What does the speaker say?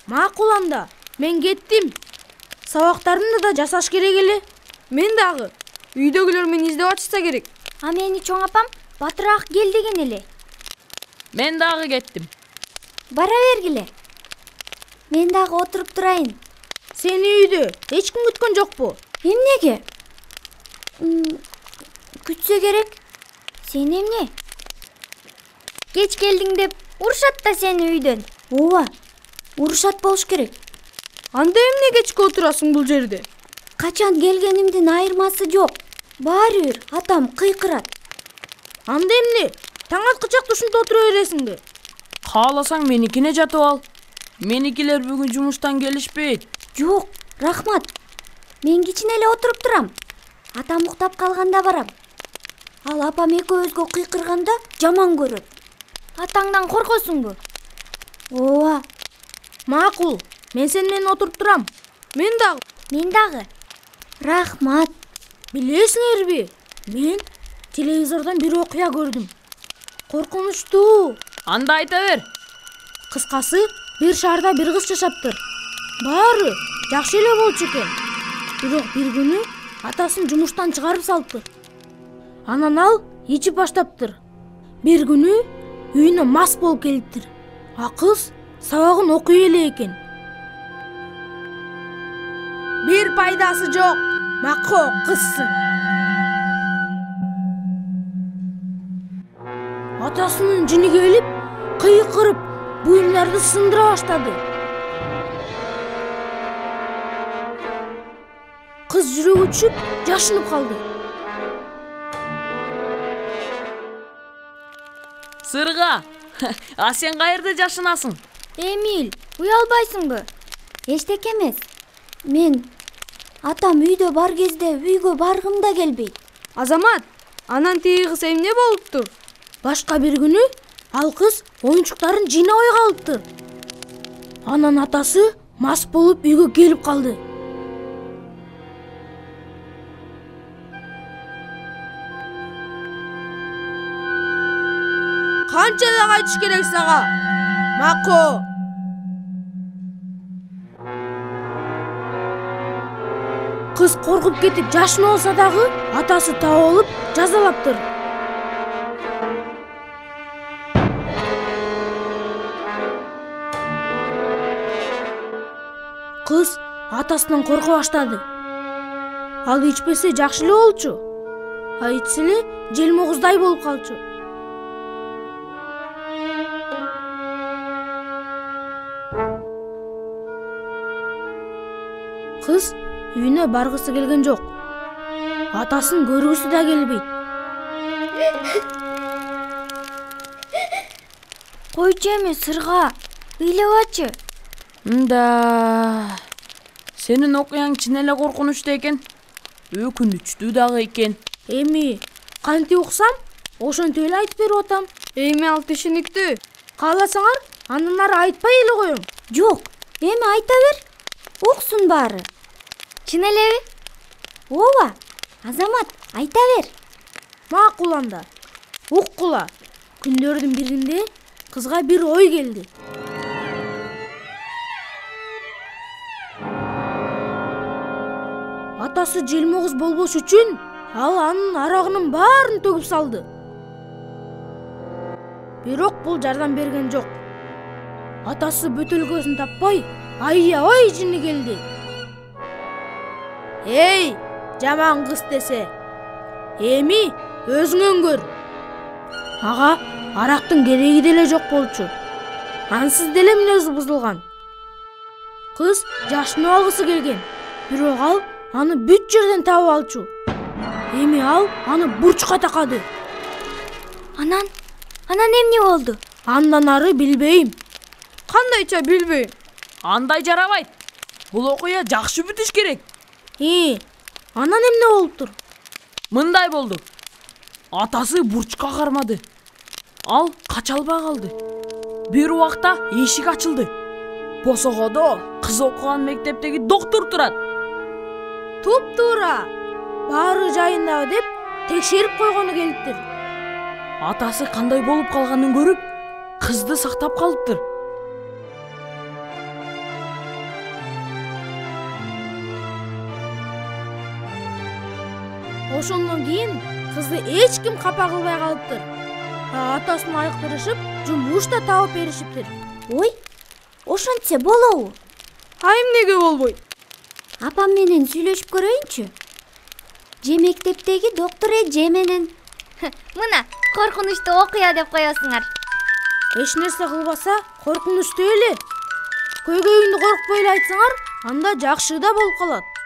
Макул анда. Мен кеттим. Сабактарымды да жасаш керек эле. Мен дагы. Үйдөгүлөр мени издеп атышса керек. А мени чоң апам батыраак кел деген эле. Мен дагы кеттим. Бара бергиле. Мен дагы отуруп турайын. Сени үйдө эч ким күткөн жокпу? Эмнеге? Күтсө керек. Сен эмне? Кеч келдиң деп урушат да сени үйдөн. Ооба. Урушат болуш керек. Анда эмне кечке отурасың бул жерде? Качан келгенимдин айырмасы жок. Баары бир атам кыйкырат. Анда эмне? Таң аткычак ушунда отура бересиңби? Кааласаң меникине жатып ал. Меникилер бүгүн жумуштан келишпейт. Жок, рахмат. Мен кичине эле отуруп турам. Атам уктап калганда барам. Ал апам экөөбүзгө кыйкырганда жаман көрөт. Атаңдан коркосуңбу? Ооба. Макул. Мен сени менен отуруп турам. Мен дагы. Мен дагы. Рахмат. Билесиңерби? Мен телевизордон бир окуя көрдүм. Коркунучтуу. Анда айта бер. Кыскасы, бир шаарда бир кыз жашаптыр. Баары жакшы эле болчу экен. Бирок бир күнү атасын жумуштан чыгарып салыптыр. Анан ал ичип баштаптыр. Бир күнү үйүнө мас болуп келиптир. А кыз сабагын окуй эле экен. Бир пайдасы жок. Мако кызсың. Атасынын жини келип, кыйкырып, буюмдарды сындыра баштады. Кыз жүрөгү түшүп, жашынып калды. Сырга. А сен каерде жашынасың? Эмил, уялбайсыңбы? Эчтеке эмес. Мен атам үйдө бар кезде үйгө баргым да келбейт. Азамат, анан тиги кыз эмне болуптур? Башка бир күнү ал кыз оюнчуктарын жыйнабай калыптыр. Анан атасы мас болуп үйгө келип калды. Канчада кайтыш керек сага? Мако. Кыз коркуп кетип жашынып алса дагы атасы таап алып жазалаптыр. Кыз атасынан корко баштады. Ал ичпесе жакшы эле болчу. А ичсе эле желмогуздай болуп калчу. Кыз үйүнө баргысы келген жок. Атасын көргүсү да келбейт. Койчу эми Сырга, ыйлабачы. Сенин окуяң чын эле коркунучтуу экен. Өкүнүчтүү дагы экен. Эми кантип уксам, ошентип эле айтып берип атам. Эми ал түшүнүктүү. Кааласаңар, андан ары айтпай эле коем. Жок, эми айта бер. Уксун баары. Чын элеби? Ооба. Азамат, айта бер. Макул анда. Уккула. Күндөрдүн биринде кызга бир ой келди. Атасы желмогуз болбош үчүн ал анын арагынын баарын төгүп салды. Бирок бул жардам берген жок. Атасы бөтөлгөсүн таппай, аябай жини келди. Эй, жаман кыз десе, эми өзүңөн көр. Ага арактын кереги деле жок болчу. Ансыз деле мүнөзү бузулган. Кыз жашынып алгысы келген, бирок ал аны бүт жерден таап алчу. Эми ал аны бурчка такады. Анан эмне болду? Андан ары билбейм. Кандайча билбейм. Андай жарабайт. Бул окуя жакшы бүтүш керек. Анан эмне болуптур? Мындай болду. Атасы бурчка кармады. Ал кача албай калды. Бир убакта эшик ачылды. Босогодо кыз окуган мектептеги доктор турат. Туп-туура. Баары жайындабы деп текшерип койгону келиптир. Атасы кандай болуп калганын көрүп, кызды сактап калыптыр. Ошондон кийин кызды эч ким капа кылбай калыптыр. Атасын айыктырышып, жумуш да табып беришиптир. Ой, ошентсе болобу? А эмнеге болбойт? Апам менен сүйлөшүп көрөйүнчү. Же мектептеги доктор эже менен. Мына, коркунучтуу окуя деп коесуңар. Эч нерсе кылбаса, коркунучтуу эле. Көйгөйүңдү коркпой эле айтсаңар, анда жакшы да болуп калат.